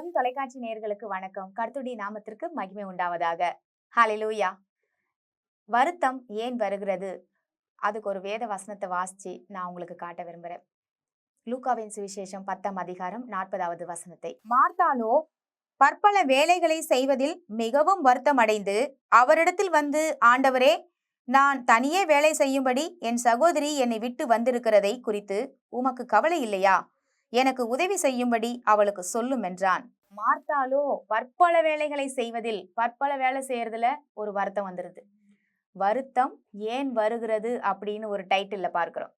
ஜெபம் தொலைக்காட்சி நேயர்களுக்கு வணக்கம். கர்த்தருடைய நாமத்திற்கு மகிமை உண்டாவதாக. ஹalleluya. வருத்தம் ஏன் வருகிறது? அதுக்கு ஒரு வேத வசனத்தை வாசிச்சு நான் உங்களுக்கு காட்ட விரும்புறேன். லூக்காவின் சுவிசேஷம் 10ஆம் அதிகாரம் 40வது வசனத்தை. மார்த்தாளோ பற்பல வேலைகளை செய்வதில் மிகவும் வருத்தம் அடைந்து அவரிடத்தில் வந்து, ஆண்டவரே, நான் தனியே வேலை செய்யும்படி என் சகோதரி என்னை விட்டு வந்திருக்கிறதை குறித்து உமக்கு கவலை இல்லையா? எனக்கு உதவி செய்யும்படி அவளுக்கு சொல்லும் என்றான். மார்த்தாளோ பற்பல வேலைகளை செய்வதில், பற்பல வேலை செய்யறதுல ஒரு வருத்தம் வந்துருது. வருத்தம் ஏன் வருகிறது அப்படின்னு ஒரு டைட்டில்ல பார்க்கிறோம்.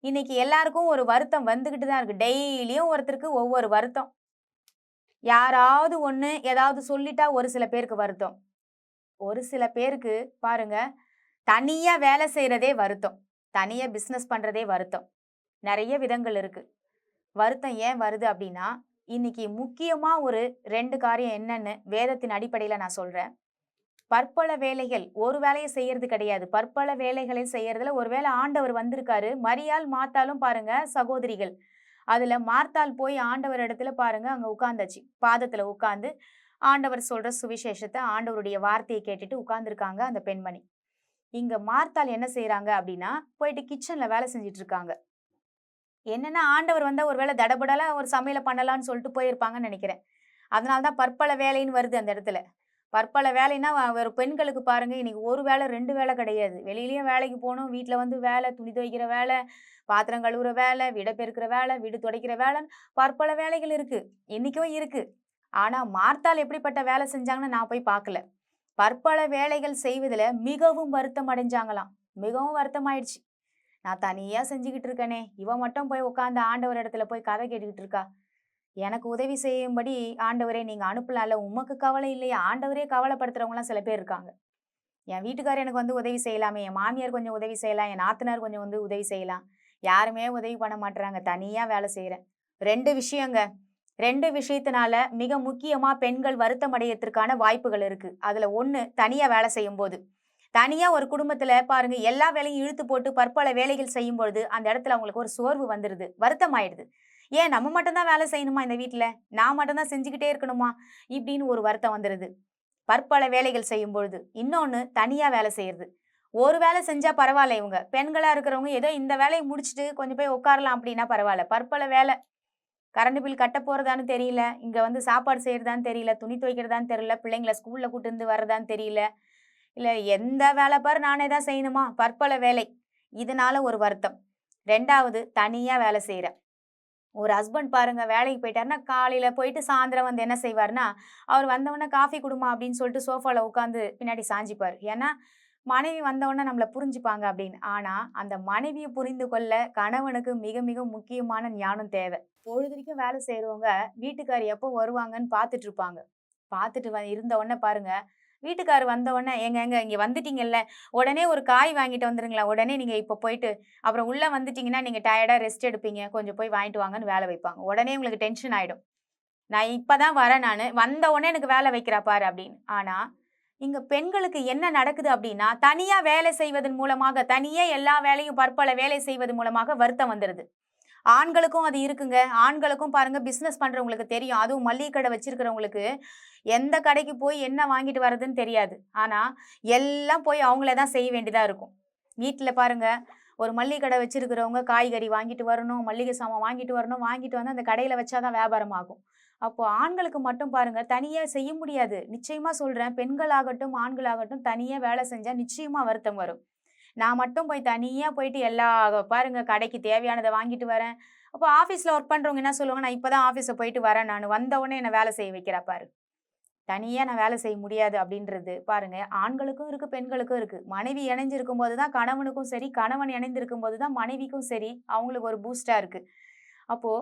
இன்னைக்கு எல்லாருக்கும் ஒரு வருத்தம் வந்துகிட்டு தான் இருக்கு. டெய்லியும் ஒருத்தருக்கு ஒவ்வொரு வருத்தம். யாராவது ஒண்ணு ஏதாவது சொல்லிட்டா ஒரு சில பேருக்கு வருத்தம். ஒரு சில பேருக்கு பாருங்க, தனியா வேலை செய்யறதே வருத்தம். தனியா பிசினஸ் பண்றதே வருத்தம். நிறைய விதங்கள் இருக்கு. வருத்தம் ஏன் வருது அப்படின்னா, இன்னைக்கு முக்கியமா ஒரு 2 காரியம் என்னன்னு வேதத்தின் அடிப்படையில நான் சொல்றேன். பற்பல வேலைகள், ஒரு வேலையை செய்யறது கிடையாது. பற்பல வேலைகளை செய்யறதுல ஒருவேளை ஆண்டவர் வந்திருக்காரு. மரியாள் மார்த்தாளும் பாருங்க சகோதரிகள். அதுல மார்த்தாள் போய் ஆண்டவர் இடத்துல பாருங்க அங்க உட்கார்ந்தாச்சு. பாதத்துல உட்கார்ந்து ஆண்டவர் சொல்ற சுவிசேஷத்தை, ஆண்டவருடைய வார்த்தையை கேட்டுட்டு உட்கார்ந்துருக்காங்க அந்த பெண்மணி. இங்க மார்த்தாள் என்ன செய்யறாங்க அப்படின்னா, போயிட்டு கிச்சன்ல வேலை செஞ்சுட்டு இருக்காங்க. என்னன்னா, ஆண்டவர் வந்தா ஒருவேளை தடபடலா ஒரு சமையல பண்ணலாம்னு சொல்லிட்டு போயிருப்பாங்கன்னு நினைக்கிறேன். அதனாலதான் பற்பல வேலைன்னு வருது அந்த இடத்துல. பற்பல வேலைன்னா ஒரு பெண்களுக்கு பாருங்க, இன்னைக்கு ஒரு வேலை 2 வேலை கிடையாது. வெளியிலயும் வேலைக்கு போகணும், வீட்டுல வந்து வேலை, துணி துவைக்கிற வேலை, பாத்திரம் கழுவுற வேலை, வீடை பெருக்கிற வேலை, வீடு துடைக்கிற வேலைன்னு பற்பல வேலைகள் இருக்கு. இன்னைக்கும் இருக்கு. ஆனா மார்த்தாள் எப்படிப்பட்ட வேலை செஞ்சாங்கன்னு நான் போய் பார்க்கல. பற்பல வேலைகள் செய்வதுல மிகவும் வருத்தம் அடைஞ்சாங்களாம். மிகவும் வருத்தமாயிடுச்சு. நான் தனியா செஞ்சுக்கிட்டு இருக்கேனே, இவ மட்டும் போய் உட்கார்ந்து ஆண்டவர் இடத்துல போய் கதை கேட்டுக்கிட்டு இருக்கா. எனக்கு உதவி செய்யும்படி ஆண்டவரே நீங்க அனுப்பலாம்ல, உமக்கு கவலை இல்லையா? ஆண்டவரே கவலைப்படுத்துறவங்களாம் சில பேர் இருக்காங்க. என் வீட்டுக்காரர் எனக்கு வந்து உதவி செய்யலாமே, என் மாமியார் கொஞ்சம் உதவி செய்யலாம், என் நாத்தனார் கொஞ்சம் வந்து உதவி செய்யலாம். யாருமே உதவி பண்ண மாட்றாங்க. தனியா வேலை செய்யறேன். 2 விஷயங்க. 2 விஷயத்தினால மிக முக்கியமா பெண்கள் வருத்தம் அடையறதுக்கான வாய்ப்புகள் இருக்கு. அதுல 1, தனியா வேலை செய்யும் போது. தனியா ஒரு குடும்பத்துல பாருங்க, எல்லா வேலையும் இழுத்து போட்டு பற்பல வேலைகள் செய்யும் பொழுது அந்த இடத்துல அவங்களுக்கு ஒரு சோர்வு வந்துருது, வருத்தம் ஆயிடுது. ஏன் நம்ம மட்டும் தான் வேலை செய்யணுமா இந்த வீட்டுல? நான் மட்டும் தான் செஞ்சுக்கிட்டே இருக்கணுமா? இப்படின்னு ஒரு வருத்தம் வந்துருது பற்பல வேலைகள் செய்யும் பொழுது. இன்னொன்னு, தனியா வேலை செய்யறது. ஒரு வேலை செஞ்சா பரவாயில்ல, இவங்க பெண்களா இருக்கிறவங்க ஏதோ இந்த வேலையை முடிச்சுட்டு கொஞ்சம் போய் உட்காரலாம் அப்படின்னா பரவாயில்ல. பற்பல வேலை, கரண்ட் பில் கட்ட போறதான்னு தெரியல, இங்க வந்து சாப்பாடு செய்யறதான்னு தெரியல, துணி துவைக்கிறதான்னு தெரியல, பிள்ளைங்களை ஸ்கூல்ல கூட்டு இருந்து வர்றதான்னு தெரியல, இல்ல எந்த வேலை பாரு நானே தான் செய்யணுமா? பற்பல வேலை. இதனால ஒரு வருத்தம். 2வது, தனியா வேலை செய்யறேன். ஒரு ஹஸ்பண்ட் பாருங்க வேலைக்கு போயிட்டாருன்னா, காலையில போயிட்டு சாயந்தரம் வந்து என்ன செய்வாருன்னா, அவர் வந்தவொடனே காஃபி குடுமா அப்படின்னு சொல்லிட்டு சோஃபால உட்காந்து பின்னாடி சாஞ்சிப்பாரு. ஏன்னா மனைவி வந்தவொடனே நம்மள புரிஞ்சுப்பாங்க அப்படின்னு. ஆனா அந்த மனைவியை புரிந்து கொள்ள கணவனுக்கு மிக மிக முக்கியமான ஞானம் தேவை. பொழுதுக்கும் வேலை செய்யறவங்க வீட்டுக்காரர் எப்போ வருவாங்கன்னு பார்த்துட்டு இருப்பாங்க. பார்த்துட்டு இருந்த உடனே பாருங்க, வீட்டுக்காரர் வந்த உடனே, "ஏங்க ஏங்க இங்க வந்துட்டீங்கல்ல, உடனே ஒரு காய் வாங்கிட்டு வந்துருங்களா, உடனே நீங்க இப்போ போயிட்டு அப்புறம் உள்ள வந்துட்டீங்கன்னா நீங்க டயர்டா ரெஸ்ட் எடுப்பீங்க, கொஞ்சம் போய் வாங்கிட்டு வாங்கன்னு" வேலை வைப்பாங்க. உடனே உங்களுக்கு டென்ஷன் ஆயிடும். "நான் இப்பதான் வரேன், நானு வந்த உடனே எனக்கு வேலை வைக்கிறா பாரு" அப்படின்னு. ஆனா இங்க பெண்களுக்கு என்ன நடக்குது அப்படின்னா, தனியா வேலை செய்வதன் மூலமாக, தனியே எல்லா வேலையும் பற்பல வேலை செய்வது மூலமாக வருத்தம் வந்துருது. ஆண்களுக்கும் அது இருக்குங்க. ஆண்களுக்கும் பாருங்க, பிசினஸ் பண்றவங்களுக்கு தெரியும். அதுவும் மளிகை கடை வச்சிருக்கிறவங்களுக்கு எந்த கடைக்கு போய் என்ன வாங்கிட்டு வர்றதுன்னு தெரியாது. ஆனா எல்லாம் போய் அவங்களே தான் செய்ய வேண்டியதா இருக்கும். வீட்டுல பாருங்க, ஒரு மளிகை கடை வச்சிருக்கிறவங்க காய்கறி வாங்கிட்டு வரணும், மளிகை சாமான் வாங்கிட்டு வரணும், வாங்கிட்டு வந்து அந்த கடையில வச்சாதான் வியாபாரம் ஆகும். அப்போ ஆண்களுக்கு மட்டும் பாருங்க தனியா செய்ய முடியாது. நிச்சயமா சொல்றேன், பெண்களாகட்டும் ஆண்களாகட்டும் தனியா வேலை செஞ்சா நிச்சயமா வருத்தம் வரும். நான் மட்டும் போய் தனியா போயிட்டு எல்லா பாருங்க கடைக்கு தேவையானதை வாங்கிட்டு வரேன். அப்போ ஆஃபீஸ்ல ஒர்க் பண்றவங்க என்ன சொல்லுவாங்க, நான் இப்பதான் ஆஃபீஸ போயிட்டு வரேன், நான் வந்த உடனே என்ன வேலை செய்ய வைக்கிறா பாரு. தனியா நான் வேலை செய்ய முடியாது அப்படின்றது பாருங்க, ஆண்களுக்கும் இருக்கு, பெண்களுக்கும் இருக்கு. மனைவி இணைஞ்சிருக்கும் போதுதான் கணவனுக்கும் சரி, கணவன் இணைந்திருக்கும் போதுதான் மனைவிக்கும் சரி, அவங்களுக்கு ஒரு பூஸ்டா இருக்கு. அப்போ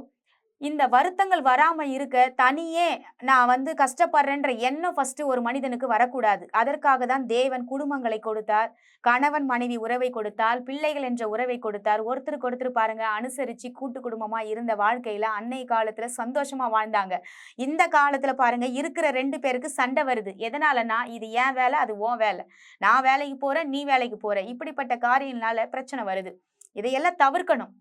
இந்த வருத்தங்கள் வராம இருக்க, தனியே நான் வந்து கஷ்டப்படுறேன்ற எண்ணம் ஃபர்ஸ்ட் ஒரு மனிதனுக்கு வரக்கூடாது. அதற்காக தான் தேவன் குடும்பங்களை கொடுத்தார். கணவன் மனைவி உறவை கொடுத்தார். பிள்ளைகள் என்ற உறவை கொடுத்தார். ஒருத்தருக்கு ஒருத்தர் பாருங்க அனுசரிச்சு கூட்டு குடும்பமா இருந்த வாழ்க்கையில அன்னைய காலத்துல சந்தோஷமா வாழ்ந்தாங்க. இந்த காலத்துல பாருங்க இருக்கிற 2 பேருக்கு சண்டை வருது. எதனாலன்னா, இது என் வேலை, அது உன் வேலை. நான் வேலைக்கு போறேன், நீ வேலைக்கு போற. இப்படிப்பட்ட காரியங்களால பிரச்சனை வருது. இதையெல்லாம் தவிர்க்கணும்.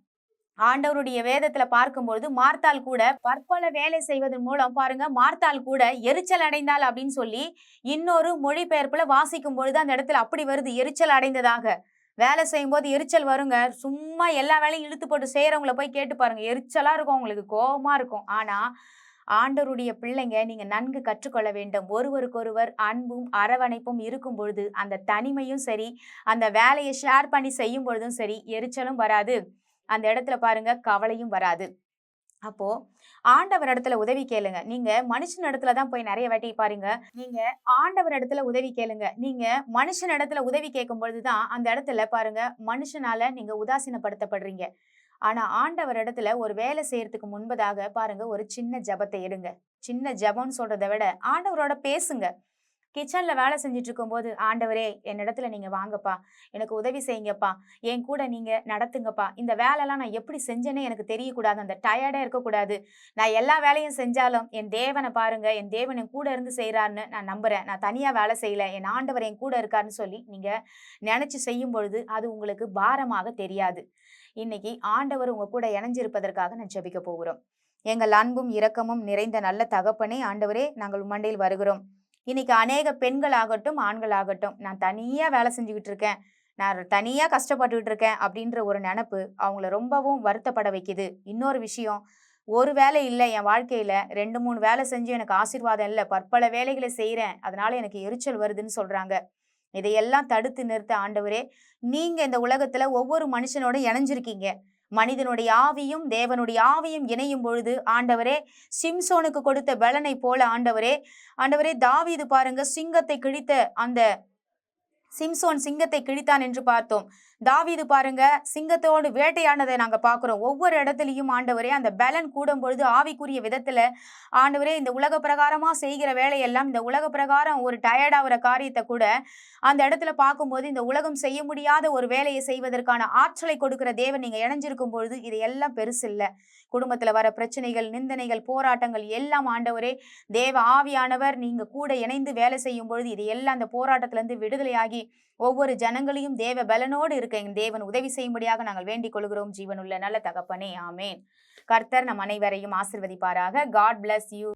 ஆண்டவருடைய வேதத்துல பார்க்கும்பொழுது மார்த்தாள் கூட பற்பல வேலை செய்வதன் மூலம் பாருங்க, மார்த்தாள் கூட எரிச்சல் அடைந்தாள் அப்படின்னு சொல்லி இன்னொரு மொழிபெயர்ப்புல வாசிக்கும் பொழுது அந்த இடத்துல அப்படி வருது, எரிச்சல் அடைந்ததாக. வேலை செய்யும்போது எரிச்சல் வருங்க. சும்மா எல்லா வேலையும் இழுத்து போட்டு செய்யறவங்கள போய் கேட்டு பாருங்க, எரிச்சலா இருக்கும், உங்களுக்கு கோபமா இருக்கும். ஆனா ஆண்டவருடைய பிள்ளைங்க, நீங்க நன்கு கற்றுக்கொள்ள வேண்டும். ஒருவருக்கொருவர் அன்பும் அரவணைப்பும் இருக்கும் பொழுது அந்த தனிமையும் சரி, அந்த வேலையை ஷேர் பண்ணி செய்யும் பொழுதும் சரி, எரிச்சலும் வராது. அந்த இடத்துல பாருங்க, கவலையும் வராது. அப்போ ஆண்டவர் இடத்துல உதவி கேளுங்க. நீங்க மனுஷன் இடத்துல தான் போய் நிறைய வாட்டி பாருங்க, நீங்க ஆண்டவர் இடத்துல உதவி கேளுங்க. நீங்க மனுஷன் இடத்துல உதவி கேட்கும் பொழுதுதான் அந்த இடத்துல பாருங்க, மனுஷனால நீங்க உதாசீனப்படுத்தப்படுறீங்க. ஆனா ஆண்டவர் இடத்துல ஒரு வேலை செய்யறதுக்கு முன்பதாக பாருங்க, ஒரு சின்ன ஜெபத்தை எடுங்க. சின்ன ஜெபம்னு சொல்றதை விட ஆண்டவரோட பேசுங்க. கிச்சன்ல வேலை செஞ்சுட்டு இருக்கும்போது, ஆண்டவரே என்னிடத்துல நீங்க வாங்கப்பா, எனக்கு உதவி செய்யுங்கப்பா, என் கூட நீங்க நடத்துங்கப்பா, இந்த வேலைலாம் நான் எப்படி செஞ்சேனே எனக்கு தெரியக்கூடாது, அந்த டயர்டா இருக்கக்கூடாது, நான் எல்லா வேலையும் செஞ்சாலும் என் தேவனை பாருங்க, என் தேவன் என் கூட இருந்து செய்யறாருன்னு நான் நம்புறேன், நான் தனியா வேலை செய்யல, என் ஆண்டவர் என் கூட இருக்காருன்னு சொல்லி நீங்க நினைச்சு செய்யும் பொழுது அது உங்களுக்கு பாரமாக தெரியாது. இன்னைக்கு ஆண்டவர் உங்க கூட இணைஞ்சிருப்பதற்காக நான் ஜெபிக்க போகிறோம். எங்கள் அன்பும் இரக்கமும் நிறைந்த நல்ல தகப்பனே, ஆண்டவரே நாங்கள் மண்டையில் வருகிறோம். இன்னைக்கு அநேக பெண்கள் ஆகட்டும், ஆண்கள் ஆகட்டும், நான் தனியா வேலை செஞ்சுக்கிட்டு இருக்கேன், நான் தனியா கஷ்டப்பட்டுக்கிட்டு இருக்கேன் அப்படின்ற ஒரு நினைப்பு அவங்கள ரொம்பவும் வருத்தப்பட வைக்குது. இன்னொரு விஷயம், ஒரு வேலை இல்லை என் வாழ்க்கையில, 2, 3 வேலை செஞ்சு எனக்கு ஆசீர்வாதம் இல்லை, பற்பல வேலைகளை செய்யறேன், அதனால எனக்கு எரிச்சல் வருதுன்னு சொல்றாங்க. இதையெல்லாம் தடுத்து நிறுத்த ஆண்டவரே, நீங்க இந்த உலகத்துல ஒவ்வொரு மனுஷனோட இணைஞ்சிருக்கீங்க. மனிதனுடைய ஆவியும் தேவனுடைய ஆவியும் இணையும் பொழுது ஆண்டவரே, சிம்சோனுக்கு கொடுத்த பலனை போல ஆண்டவரே, ஆண்டவரே தாவீது பாருங்க, சிங்கத்தை கிழித்த அந்த சிம்சோன் சிங்கத்தை கிழித்தான் என்று பார்த்தோம். தாவீது பாருங்க, சிங்கத்தோடு வேட்டையானதை நாங்க பார்க்கிறோம். ஒவ்வொரு இடத்துலயும் ஆண்டவரே, அந்த பலன் கூடும் பொழுது ஆவிக்குரிய விதத்துல ஆண்டவரே, இந்த உலக பிரகாரமா செய்கிற வேலையெல்லாம், இந்த உலக பிரகாரம் ஒரு டயர்ட் ஆகிற காரியத்தை கூட அந்த இடத்துல பார்க்கும்போது, இந்த உலகம் செய்ய முடியாத ஒரு வேலையை செய்வதற்கான ஆற்றலை கொடுக்கிற தேவன் நீங்க இணைஞ்சிருக்கும் பொழுது இது எல்லாம் பெருசு இல்ல. குடும்பத்துல வர பிரச்சனைகள், நிந்தனைகள், போராட்டங்கள் எல்லாம் ஆண்டவரே, தேவ ஆவியானவர் நீங்க கூட இணைந்து வேலை செய்யும் பொழுது இது எல்லாம் அந்த போராட்டத்துல இருந்து விடுதலையாகி ஒவ்வொரு ஜனங்களையும் தேவ பலனோடு இருக்க என் தேவன் உதவி செய்யும்படியாக நாங்கள் வேண்டிக் கொள்கிறோம். ஜீவனுள்ள நல்ல தகப்பனே, ஆமேன். கர்த்தர் நம் அனைவரையும் ஆசீர்வதிப்பாராக. God bless you.